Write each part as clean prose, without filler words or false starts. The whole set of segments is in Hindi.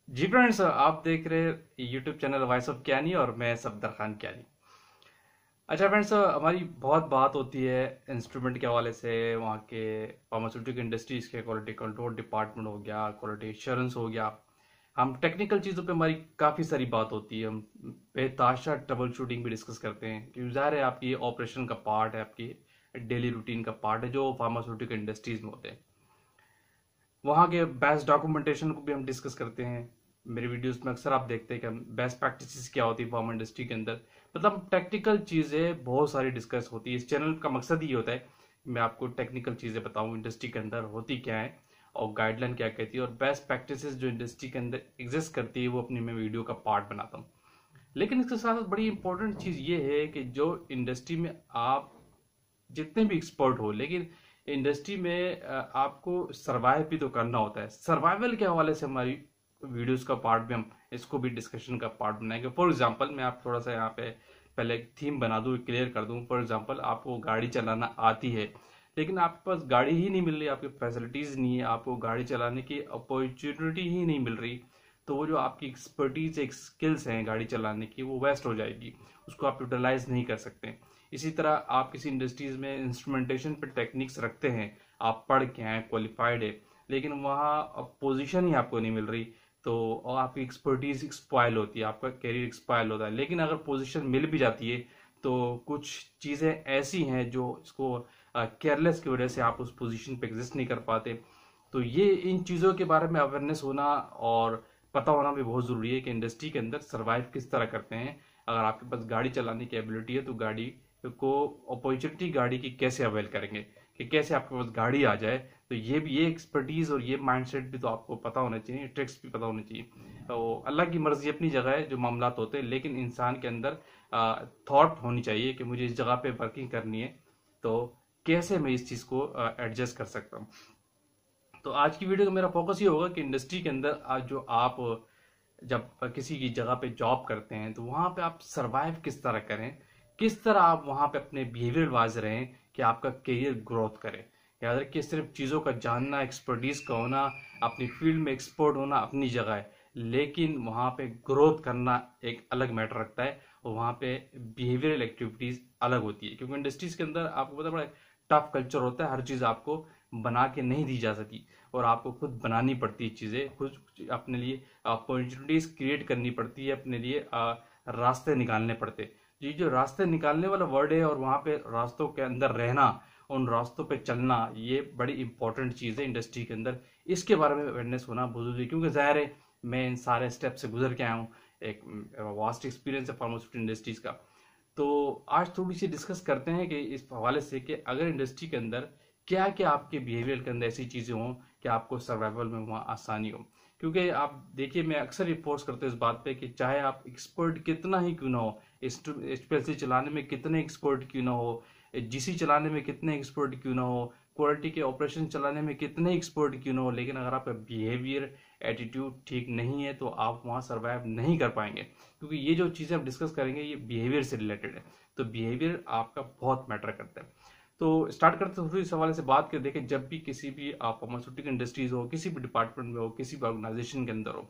जी फ्रेंड्स, आप देख रहे यूट्यूब चैनल वॉइस ऑफ ज्ञानी और मैं सफदर खान ज्ञानी। अच्छा फ्रेंड्स, हमारी बहुत बात होती है इंस्ट्रूमेंट के हवाले से, वहाँ के फार्मास्यूटिकल इंडस्ट्रीज के क्वालिटी कंट्रोल डिपार्टमेंट हो गया, क्वालिटी एश्योरेंस हो गया। हम टेक्निकल चीज़ों पे हमारी काफ़ी सारी बात होती है। हम बेताशा ट्रबल शूटिंग भी डिस्कस करते हैं कि ज़ाहिर है आपकी ऑपरेशन का पार्ट है, आपकी डेली रूटीन का पार्ट है जो फार्मास्यूटिकल इंडस्ट्रीज में होते हैं। वहाँ के बेस्ट डॉक्यूमेंटेशन को भी हम डिस्कस करते हैं। मेरे वीडियोस में अक्सर आप देखते हैं कि हम बेस्ट प्रैक्टिसेस क्या होती है फार्मा इंडस्ट्री के अंदर। मतलब टेक्निकल चीज़ें बहुत सारी डिस्कस होती है। इस चैनल का मकसद ही होता है कि मैं आपको टेक्निकल चीज़ें बताऊँ इंडस्ट्री के अंदर होती क्या है और गाइडलाइन क्या कहती है, और बेस्ट प्रैक्टिसेस जो इंडस्ट्री के अंदर एग्जिस्ट करती है वो अपनी मैं वीडियो का पार्ट बनाता हूँ। लेकिन इसके साथ बड़ी इंपॉर्टेंट चीज़ ये है कि जो इंडस्ट्री में आप जितने भी एक्सपर्ट हो, लेकिन इंडस्ट्री में आपको सरवाइव भी तो करना होता है। सर्वाइवल के हवाले से हमारी वीडियोस का पार्ट भी हम इसको भी डिस्कशन का पार्ट बनाएंगे। फॉर एग्जांपल मैं आप थोड़ा सा यहाँ पे पहले एक थीम बना दूँ, क्लियर कर दूँ। फॉर एग्जांपल आपको गाड़ी चलाना आती है, लेकिन आपके पास गाड़ी ही नहीं मिल रही, आपकी फैसिलिटीज़ नहीं है, आपको गाड़ी चलाने की अपॉर्चुनिटी ही नहीं मिल रही, तो वो जो आपकी एक्सपर्टीज एक स्किल्स हैं गाड़ी चलाने की वो वेस्ट हो जाएगी, उसको आप यूटिलाइज नहीं कर सकते। इसी तरह आप किसी इंडस्ट्रीज में इंस्ट्रूमेंटेशन पे टेक्निक्स रखते हैं, आप पढ़ के हैं, क्वालिफाइड है, लेकिन वहाँ पोजीशन ही आपको नहीं मिल रही, तो और आपकी एक्सपर्टीज एक्सपायल होती है, आपका करियर एक्सपायल होता है। लेकिन अगर पोजीशन मिल भी जाती है तो कुछ चीज़ें ऐसी हैं जो इसको केयरलेस की वजह से आप उस पोजीशन पे एग्जिस्ट नहीं कर पाते। तो ये इन चीज़ों के बारे में अवेयरनेस होना और पता होना भी बहुत ज़रूरी है कि इंडस्ट्री के अंदर सरवाइव किस तरह करते हैं। अगर आपके पास गाड़ी चलाने की एबिलिटी है तो गाड़ी को अपॉर्चुनिटी गाड़ी की कैसे अवेल करेंगे, कि कैसे आपके पास गाड़ी आ जाए। तो ये एक्सपर्टीज और ये माइंडसेट भी तो आपको पता होना चाहिए, ट्रिक्स भी पता होनी चाहिए। तो अल्लाह की मर्जी अपनी जगह है जो मामलात होते हैं, लेकिन इंसान के अंदर थॉट होनी चाहिए कि मुझे इस जगह पे वर्किंग करनी है, तो कैसे मैं इस चीज़ को एडजस्ट कर सकता हूँ। तो आज की वीडियो का मेरा फोकस ये होगा कि इंडस्ट्री के अंदर आज जो आप जब किसी की जगह पे जॉब करते हैं तो वहाँ पे आप सरवाइव किस तरह करें, किस तरह आप वहाँ पे अपने बिहेवियर वाइज रहें कि आपका करियर ग्रोथ करे। याद रखिए, सिर्फ चीज़ों का जानना, एक्सपर्टीज का होना, अपनी फील्ड में एक्सपर्ट होना अपनी जगह है, लेकिन वहाँ पे ग्रोथ करना एक अलग मैटर रखता है, और वहाँ पे बिहेवियरल एक्टिविटीज़ अलग होती है। क्योंकि इंडस्ट्रीज के अंदर आपको पता, बड़ा टफ कल्चर होता है, हर चीज़ आपको बना के नहीं दी जा सकती, और आपको खुद बनानी पड़ती है चीज़ें, खुद अपने लिए अपॉर्चुनिटीज क्रिएट करनी पड़ती है, अपने लिए रास्ते निकालने पड़ते। ये जो रास्ते निकालने वाला वर्ड है, और वहाँ पे रास्तों के अंदर रहना, उन रास्तों पे चलना, ये बड़ी इंपॉर्टेंट चीज़ है इंडस्ट्री के अंदर। इसके बारे में अवेयरनेस होना बहुत जरूरी है, क्योंकि ज़ाहिर है मैं इन सारे स्टेप से गुजर के आया हूँ, एक वास्ट एक्सपीरियंस है फार्मास्यूटिकल इंडस्ट्रीज का। तो आज थोड़ी सी डिस्कस करते हैं कि इस हवाले से कि अगर इंडस्ट्री के अंदर क्या क्या आपके बिहेवियर के अंदर ऐसी चीज़ें हों कि आपको सर्वाइवल में वहाँ आसानी हो। क्योंकि आप देखिए, मैं अक्सर फोर्स करता हूँ इस बात पे कि चाहे आप एक्सपर्ट कितना ही क्यों ना हो, एचपीएलसी चलाने में कितने एक्सपर्ट क्यों ना हो, जीसी चलाने में कितने एक्सपर्ट क्यों ना हो, क्वालिटी के ऑपरेशन चलाने में कितने एक्सपर्ट क्यों ना हो, लेकिन अगर आपका बिहेवियर एटीट्यूड ठीक नहीं है तो आप वहाँ सर्वाइव नहीं कर पाएंगे। क्योंकि ये जो चीज़ें हम डिस्कस करेंगे ये बिहेवियर से रिलेटेड है, तो बिहेवियर आपका बहुत मैटर करता है। तो स्टार्ट करते हैं इस हवाले से बात कर। देखें, जब भी किसी भी आप फार्मास्यूटिकल इंडस्ट्रीज हो, किसी भी डिपार्टमेंट में हो, किसी भी ऑर्गेनाइजेशन के अंदर हो,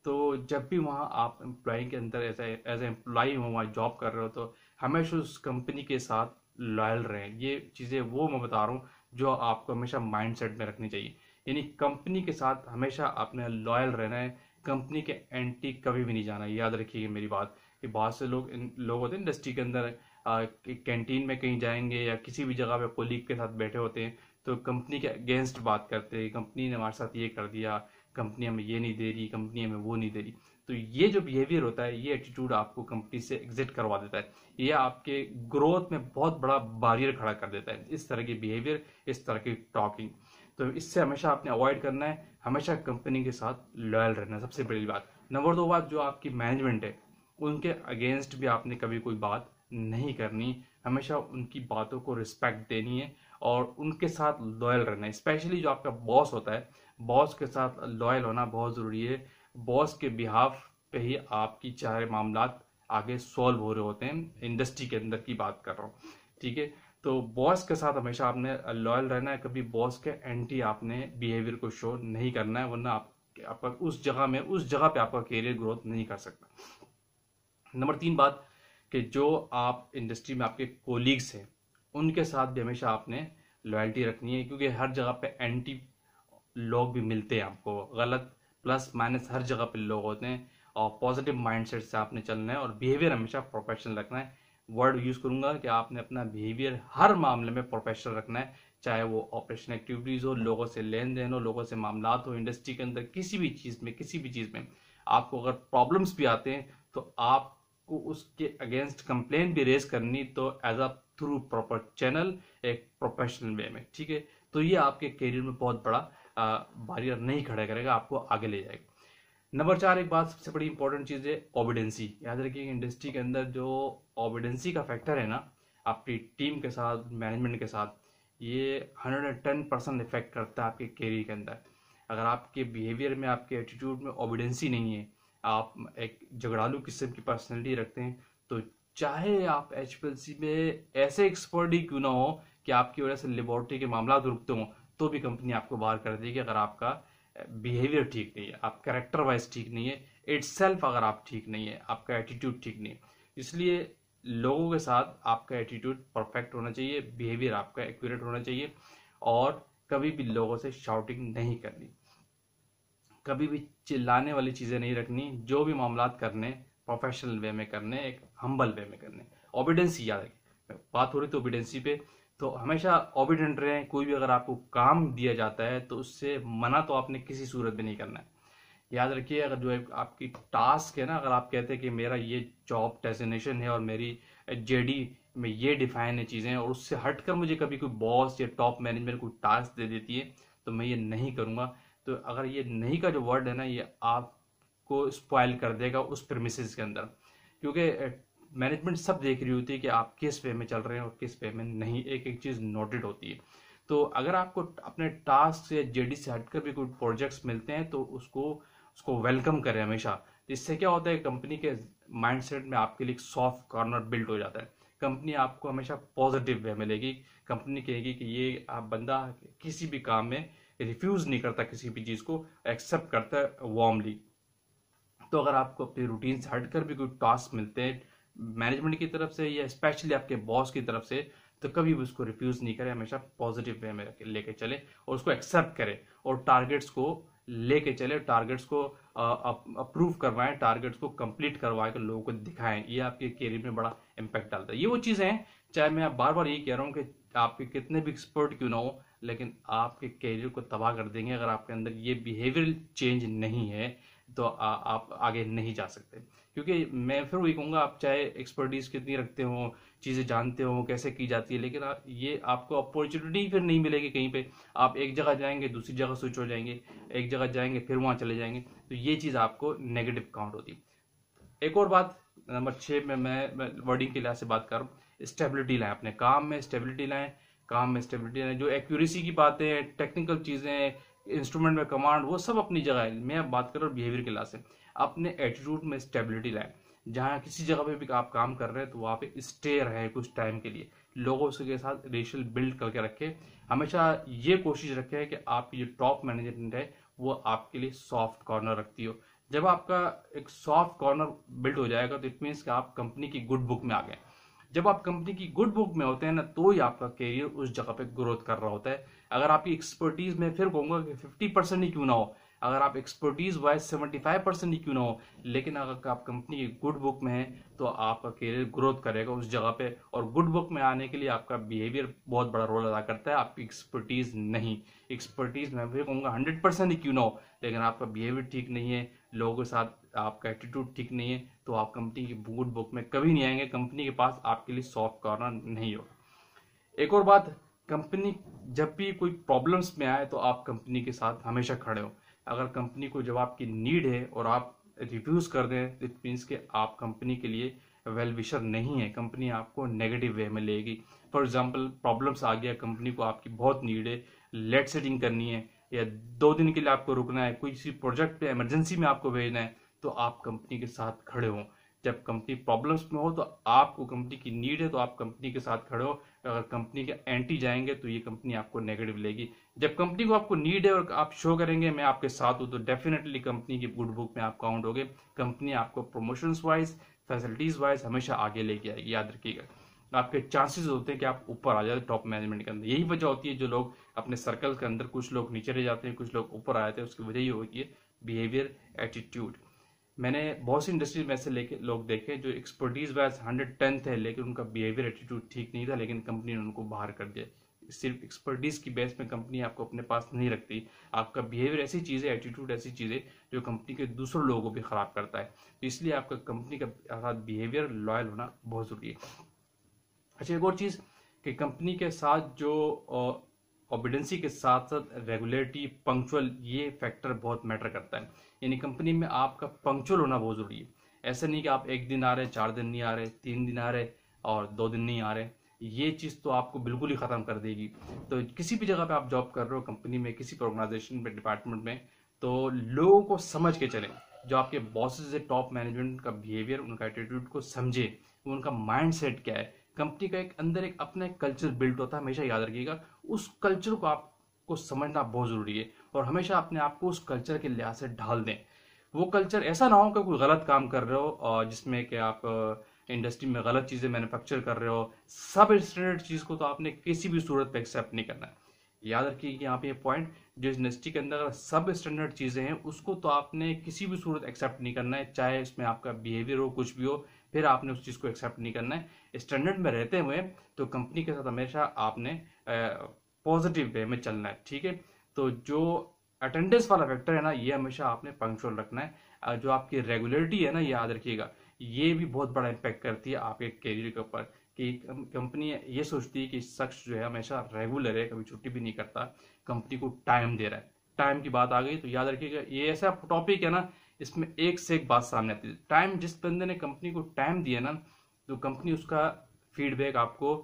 तो जब भी वहाँ आप एम्प्लॉय के अंदर एज एम्प्लॉय हो, वहाँ जॉब कर रहे हो, तो हमेशा उस कंपनी के साथ लॉयल रहें। ये चीज़ें वो मैं बता रहा हूँ जो आपको हमेशा माइंड सेट में रखनी चाहिए। यानी कंपनी के साथ हमेशा आपने लॉयल रहना है, कंपनी के एंटी कभी भी नहीं जाना है। याद रखिए मेरी बात, कि बहुत से लोग होते हैं इंडस्ट्री के अंदर, कैंटीन में कहीं जाएंगे या किसी भी जगह पे कोलीग के साथ बैठे होते हैं, तो कंपनी के अगेंस्ट बात करते हैं, कंपनी ने हमारे साथ ये कर दिया, कंपनी हमें ये नहीं दे रही, कंपनी हमें वो नहीं दे रही। तो ये जो बिहेवियर होता है, ये एटीट्यूड आपको कंपनी से एग्जिट करवा देता है, ये आपके ग्रोथ में बहुत बड़ा बैरियर खड़ा कर देता है। इस तरह की बिहेवियर, इस तरह की टॉकिंग, तो इससे हमेशा आपने अवॉइड करना है, हमेशा कंपनी के साथ लॉयल रहना है, सबसे बड़ी बात। नंबर दो बात, जो आपकी मैनेजमेंट है उनके अगेंस्ट भी आपने कभी कोई बात नहीं करनी, हमेशा उनकी बातों को रिस्पेक्ट देनी है और उनके साथ लॉयल रहना है। स्पेशली जो आपका बॉस होता है, बॉस के साथ लॉयल होना बहुत ज़रूरी है। बॉस के बिहाफ पे ही आपकी चाहे मामलात आगे सॉल्व हो रहे होते हैं, इंडस्ट्री के अंदर की बात कर रहा हूँ, ठीक है। तो बॉस के साथ हमेशा आपने लॉयल रहना है, कभी बॉस के एंटी आपने बिहेवियर को शो नहीं करना है, वरना आपका उस जगह पे आपका करियर ग्रोथ नहीं कर सकता। नंबर 3 बात, कि जो आप इंडस्ट्री में आपके कोलीग्स हैं उनके साथ भी हमेशा आपने लॉयल्टी रखनी है, क्योंकि हर जगह पे एंटी लोग भी मिलते हैं आपको, गलत प्लस माइनस हर जगह पे लोग होते हैं। और पॉजिटिव माइंडसेट से आपने चलना है और बिहेवियर हमेशा प्रोफेशनल रखना है। वर्ड यूज करूंगा कि आपने अपना बिहेवियर हर मामले में प्रोफेशनल रखना है, चाहे वो ऑपरेशन एक्टिविटीज हो, लोगों से लेन देन हो, लोगों से मामलात हो, इंडस्ट्री के अंदर किसी भी चीज में आपको अगर प्रॉब्लम्स भी आते हैं तो आपको उसके अगेंस्ट कंप्लेन भी रेज करनी, तो as a through proper channel, एक प्रोफेशनल वे में, ठीक है। तो ये आपके करियर में बहुत बड़ा बैरियर नहीं खड़ा करेगा, आपको आगे ले जाएगा। नंबर 4, एक बात सबसे बड़ी इंपॉर्टेंट चीज है ओबिडेंसी। याद रखिए इंडस्ट्री के अंदर जो ओबिडेंसी का फैक्टर है ना, आपकी टीम के साथ, मैनेजमेंट के साथ, ये 110% इफेक्ट करता है आपके करियर के अंदर। अगर आपके बिहेवियर में, आपके एटीट्यूड में ओबिडेंसी नहीं है, आप एक झगड़ालू किस्म की पर्सनैलिटी रखते हैं, तो चाहे आप एचपीएलसी में ऐसे एक्सपर्ट ही क्यों ना हो कि आपकी वजह से लेबोरेटरी के मामला रुकते हों, तो भी कंपनी आपको बाहर कर देगी अगर आपका बिहेवियर ठीक नहीं है, आप कैरेक्टर वाइज ठीक नहीं है, इटसेल्फ अगर आप ठीक नहीं है, आपका एटीट्यूड ठीक नहीं है। इसलिए लोगों के साथ आपका एटीट्यूड परफेक्ट होना चाहिए, बिहेवियर आपका एक्यूरेट होना चाहिए, और कभी भी लोगों से शाउटिंग नहीं करनी, कभी भी चिल्लाने वाली चीजें नहीं रखनी, जो भी मामलात करने प्रोफेशनल वे में करने, एक हम्बल वे में करने। ओबिडेंसी, याद रखिए बात हो रही थी ओबिडेंसी पे, तो हमेशा ओबिडेंट रहें। कोई भी अगर आपको काम दिया जाता है तो उससे मना तो आपने किसी सूरत में नहीं करना है। याद रखिए अगर जो आपकी टास्क है ना, अगर आप कहते हैं कि मेरा ये जॉब डेजिग्नेशन है और मेरी जेडी में ये डिफाइन है चीजें, और उससे हटकर मुझे कभी कोई बॉस या टॉप मैनेजमेंट कोई टास्क दे देती है, तो मैं ये नहीं करूंगा। तो अगर ये नहीं का जो वर्ड है ना, ये आपको स्पॉइल कर देगा उस प्रेमिसेस के अंदर, क्योंकि मैनेजमेंट सब देख रही होती है कि आप किस वे में चल रहे हैं और किस वे में नहीं, एक एक चीज नोटेड होती है। तो अगर आपको अपने टास्क से, जेडी से हटकर भी कोई प्रोजेक्ट्स मिलते हैं, तो उसको वेलकम करें हमेशा। इससे क्या होता है, कंपनी के माइंडसेट में आपके लिए एक सॉफ्ट कॉर्नर बिल्ड हो जाता है। कंपनी आपको हमेशा पॉजिटिव वे में लेगी। कंपनी कहेगी कि ये आप बंदा किसी भी काम में रिफ्यूज नहीं करता, किसी भी चीज को एक्सेप्ट करता है वार्मली। तो अगर आपको अपनी रूटीन से हटकर भी कोई टास्क मिलते हैं मैनेजमेंट की तरफ से या स्पेशली आपके बॉस की तरफ से, तो कभी भी उसको रिफ्यूज नहीं करें, हमेशा पॉजिटिव वे में लेके चले और उसको एक्सेप्ट करें, और टारगेट्स को लेके चले, टारगेट्स को अप्रूव करवाएं, टारगेट्स को कंप्लीट करवाएं, लोगों को दिखाएं। ये आपके करियर में बड़ा इंपैक्ट डालता है। ये वो चीजें हैं, चाहे मैं बार बार यही कह रहा हूँ कि आपके कितने भी एक्सपर्ट क्यों ना हो, लेकिन आपके करियर को तबाह कर देंगे अगर आपके अंदर ये बिहेवियरल चेंज नहीं है, तो आप आगे नहीं जा सकते। क्योंकि मैं फिर वही कहूंगा, आप चाहे एक्सपर्टीज कितनी रखते हो, चीजें जानते हो कैसे की जाती है, लेकिन ये आपको अपॉर्चुनिटी फिर नहीं मिलेगी कहीं पे। आप एक जगह जाएंगे, दूसरी जगह स्विच हो जाएंगे, एक जगह जाएंगे फिर वहां चले जाएंगे, तो ये चीज आपको नेगेटिव काउंट होती है। एक और बात, नंबर 6 में मैं वर्डिंग के लिहाज से बात कर रहा हूँ, स्टेबिलिटी लाएं अपने काम में, स्टेबिलिटी लाएं, काम में स्टेबिलिटी लाएं। जो एक्यूरेसी की बातें, टेक्निकल चीजें, इंस्ट्रूमेंट में कमांड, वो सब अपनी जगह है। मैं अब बात कर रहा हूँ बिहेवियर के लिहाज से। अपने एटीट्यूड में स्टेबिलिटी लाएं। जहां किसी जगह पे भी आप काम कर रहे हैं तो वहां पे स्टे रहे कुछ टाइम के लिए, लोगों के साथ रिलेशन बिल्ड करके रखें। हमेशा ये कोशिश रखें कि आपकी जो टॉप मैनेजमेंट है वो आपके लिए सॉफ्ट कॉर्नर रखती हो। जब आपका एक सॉफ्ट कॉर्नर बिल्ड हो जाएगा तो इट मीन्स कि आप कंपनी की गुड बुक में आ गए। जब आप कंपनी की गुड बुक में होते हैं ना, तो ही आपका करियर उस जगह पे ग्रोथ कर रहा होता है। अगर आपकी एक्सपर्टीज, मैं फिर कहूंगा कि 50% ही क्यों ना हो, अगर आप एक्सपर्टीज वाइज 75% ही क्यों ना हो, लेकिन अगर आप कंपनी की गुड बुक में है तो आपका करियर ग्रोथ करेगा उस जगह पे। और गुड बुक में आने के लिए आपका बिहेवियर बहुत बड़ा रोल अदा करता है, आपकी एक्सपर्टीज नहीं। एक्सपर्टीज मैं भी कहूंगा 100% ही क्यों ना हो, लेकिन आपका बिहेवियर ठीक नहीं है, लोगों के साथ आपका एटीट्यूड ठीक नहीं है, तो आप कंपनी की गुड बुक में कभी नहीं आएंगे। कंपनी के पास आपके लिए सॉफ्ट कॉर्नर नहीं होगा। एक और बात, कंपनी जब भी कोई प्रॉब्लम्स में आए तो आप कंपनी के साथ हमेशा खड़े हो। अगर कंपनी को जब आपकी नीड है और आप रिफ्यूज कर दें, इट मीन्स कि आप कंपनी के लिए वेल विशर नहीं है, कंपनी आपको नेगेटिव वे में लेगी। फॉर एग्जांपल प्रॉब्लम्स आ गया, कंपनी को आपकी बहुत नीड है, लेट सेटिंग करनी है या 2 दिन के लिए आपको रुकना है, कोई किसी प्रोजेक्ट पे इमरजेंसी में आपको भेजना है, तो आप कंपनी के साथ खड़े हो। जब कंपनी प्रॉब्लम्स में हो तो आपको कंपनी की नीड है तो आप कंपनी के साथ खड़े हो। अगर कंपनी के एंटी जाएंगे तो ये कंपनी आपको नेगेटिव लेगी। जब कंपनी को आपको नीड है और आप शो करेंगे मैं आपके साथ हूँ, तो डेफिनेटली कंपनी की गुड बुक में आप काउंट होगे। कंपनी आपको प्रमोशंस वाइज, फैसिलिटीज वाइज हमेशा आगे लेके आएगी, याद रखिएगा। आपके चांसेस होते हैं कि आप ऊपर आ जाते टॉप मैनेजमेंट के अंदर। यही वजह होती है जो लोग अपने सर्कल के अंदर, कुछ लोग नीचे रह जाते हैं, कुछ लोग ऊपर आ जाते हैं, उसकी वजह ये होती है बिहेवियर, एटीट्यूड। मैंने बहुत सी इंडस्ट्रीज में ऐसे लेके लोग देखे जो एक्सपर्टीज वाइज 110 थे, लेकिन उनका बिहेवियर, एटीट्यूड ठीक नहीं था, लेकिन कंपनी ने उनको बाहर कर दिया। सिर्फ एक्सपर्टीज की बेस में कंपनी आपको अपने पास नहीं रखती। आपका बिहेवियर ऐसी चीज़ है, एटीट्यूड ऐसी चीज़ है जो कंपनी के दूसरों लोगों को भी खराब करता है। तो इसलिए आपका कंपनी का साथ बिहेवियर लॉयल होना बहुत जरूरी है। अच्छा, एक और चीज़ कि कंपनी के साथ जो ओबिडेंसी के साथ साथ रेगुलेटरी, पंक्चुअल, ये फैक्टर बहुत मैटर करता है। यानी कंपनी में आपका पंक्चुअल होना बहुत जरूरी है। ऐसा नहीं कि आप एक दिन आ रहे, 4 दिन नहीं आ रहे, 3 दिन आ रहे और 2 दिन नहीं आ रहे। ये चीज़ तो आपको बिल्कुल ही ख़त्म कर देगी। तो किसी भी जगह पे आप जॉब कर रहे हो, कंपनी में, किसी भी ऑर्गेनाइजेशन में, डिपार्टमेंट में, तो लोगों को समझ के चलें। जो आपके बॉसेस है, टॉप मैनेजमेंट का बिहेवियर, उनका एटीट्यूड को समझे, उनका माइंड सेट क्या है। कंपनी का एक अंदर एक अपना एक कल्चर बिल्ड होता है, हमेशा याद रखिएगा। उस कल्चर को आपको समझना बहुत जरूरी है और हमेशा अपने आप को उस कल्चर के लिहाज से ढाल दें। वो कल्चर ऐसा ना हो कि कोई गलत काम कर रहे हो और जिसमें कि आप इंडस्ट्री में गलत चीजें मैन्युफैक्चर कर रहे हो। सब स्टैंडर्ड चीज को तो आपने किसी भी सूरत पे एक्सेप्ट नहीं करना है। याद रखिए कि यहाँ पे ये पॉइंट, जो इंडस्ट्री के अंदर सब स्टैंडर्ड चीजें हैं उसको तो आपने किसी भी सूरत एक्सेप्ट नहीं करना है, चाहे इसमें आपका बिहेवियर हो, कुछ भी हो, फिर आपने उस चीज को एक्सेप्ट नहीं करना है। स्टैंडर्ड में रहते हुए तो कंपनी के साथ हमेशा आपने पॉजिटिव वे में चलना है, ठीक है। तो जो अटेंडेंस वाला फैक्टर है ना, ये हमेशा आपने पंक्चुअल रखना है। जो आपकी रेगुलरिटी है ना, ये याद रखिएगा, ये भी बहुत बड़ा इम्पैक्ट करती है आपके करियर के ऊपर। कि कंपनी ये सोचती है कि शख्स जो है हमेशा रेगुलर है, कभी छुट्टी भी नहीं करता, कंपनी को टाइम दे रहा है। टाइम की बात आ गई तो याद रखिएगा, ये ऐसा टॉपिक है ना, इसमें एक से एक बात सामने आती है। टाइम, जिस बंदे ने कंपनी को टाइम दिया ना, तो कंपनी उसका फीडबैक आपको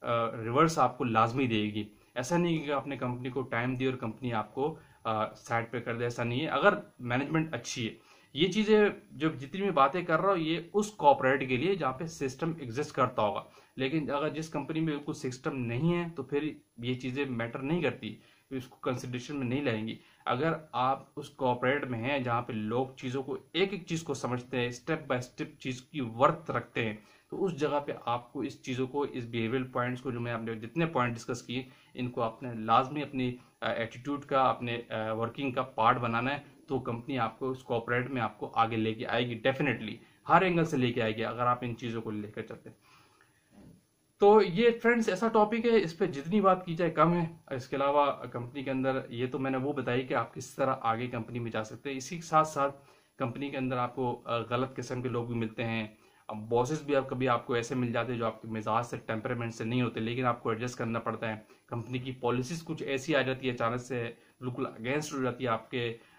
रिवर्स आपको लाजमी देगी। ऐसा नहीं कि आपने कंपनी को टाइम दिया और कंपनी आपको साइड पे कर दे, ऐसा नहीं है। अगर मैनेजमेंट अच्छी है, ये चीजें जो जितनी भी बातें कर रहा हूँ, ये उस कॉर्पोरेट के लिए जहाँ पे सिस्टम एग्जिस्ट करता होगा। लेकिन अगर जिस कंपनी में बिल्कुल सिस्टम नहीं है तो फिर ये चीजें मैटर नहीं करती, तो इसको कंसिडरेशन में नहीं लाएंगी। अगर आप उस कॉर्पोरेट में हैं जहाँ पे लोग चीजों को, एक एक चीज को समझते हैं, स्टेप बाय स्टेप चीज की वर्थ रखते हैं, तो उस जगह पे आपको इस चीजों को, इस बिहेवियरल पॉइंट्स को, जो मैं आपने जितने पॉइंट डिस्कस किए, इनको आपने लाजमी अपनी एटीट्यूड का, अपने वर्किंग का पार्ट बनाना है। तो कंपनी आपको उस कॉर्पोरेट में आपको आगे लेके आएगी, डेफिनेटली हर एंगल से लेके आएगी अगर आप इन चीजों को लेकर चलते हैं। तो ये फ्रेंड्स ऐसा टॉपिक है, इस पे जितनी बात की जाए कम है। इसके अलावा कंपनी के अंदर ये तो मैंने वो बताई कि आप किस तरह आगे कंपनी में जा सकते हैं। इसी के साथ साथ कंपनी के अंदर आपको गलत किस्म के लोग भी मिलते हैं। अब बॉसेस भी आप कभी आपको ऐसे मिल जाते हैं जो आपके मिजाज से, टेम्परामेंट से नहीं होते, लेकिन आपको एडजस्ट करना पड़ता है। कंपनी की पॉलिसीज कुछ ऐसी आ जाती है अचानक से, बिल्कुल अगेंस्ट हो जाती है आपके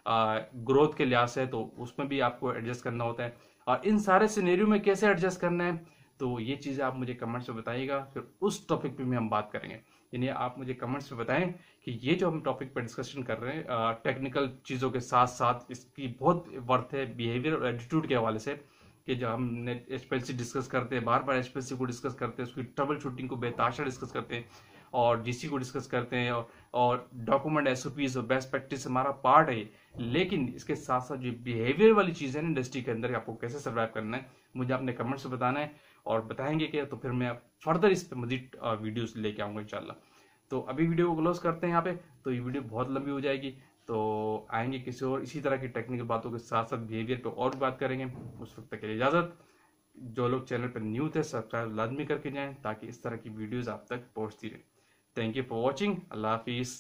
ग्रोथ के लिहाज से, तो उसमें भी आपको एडजस्ट करना होता है। और इन सारे सिनेरियो में कैसे एडजस्ट करना है, तो ये चीज़ें आप मुझे कमेंट्स में बताइएगा, फिर उस टॉपिक पे भी हम बात करेंगे। यानी आप मुझे कमेंट्स में बताएं कि ये जो हम टॉपिक पर डिस्कशन कर रहे हैं, टेक्निकल चीज़ों के साथ साथ इसकी बहुत वर्थ है बिहेवियर और एटीट्यूड के हवाले से। कि जब हमने एचपीएलसी डिस्कस करते हैं, बार बार एचपीएलसी को डिस्कस करते हैं, उसकी ट्रबल शूटिंग को बेताशा डिस्कस करते हैं, और जीसी को डिस्कस करते हैं, और डॉक्यूमेंट, एसओपीज और बेस्ट प्रैक्टिस हमारा पार्ट है। लेकिन इसके साथ साथ जो बिहेवियर वाली चीज़ है ना इंडस्ट्री के अंदर, आपको कैसे सर्वाइव करना है, मुझे अपने कमेंट्स में बताना है। और बताएंगे कि तो फिर मैं फर्दर इस पर मजीद वीडियोस लेके आऊँगा इंशाल्लाह। तो अभी वीडियो को क्लोज करते हैं यहाँ पे, तो ये वीडियो बहुत लंबी हो जाएगी। तो आएंगे किसी और इसी तरह की टेक्निकल बातों के साथ साथ बिहेवियर पे और भी बात करेंगे। उस वक्त तक के लिए इजाज़त। जो लोग चैनल पर न्यू थे, सब्सक्राइब लाजमी करके जाएं ताकि इस तरह की वीडियोस आप तक पहुंचती रहे। Thank you for watching. अल्लाह हाफिज़।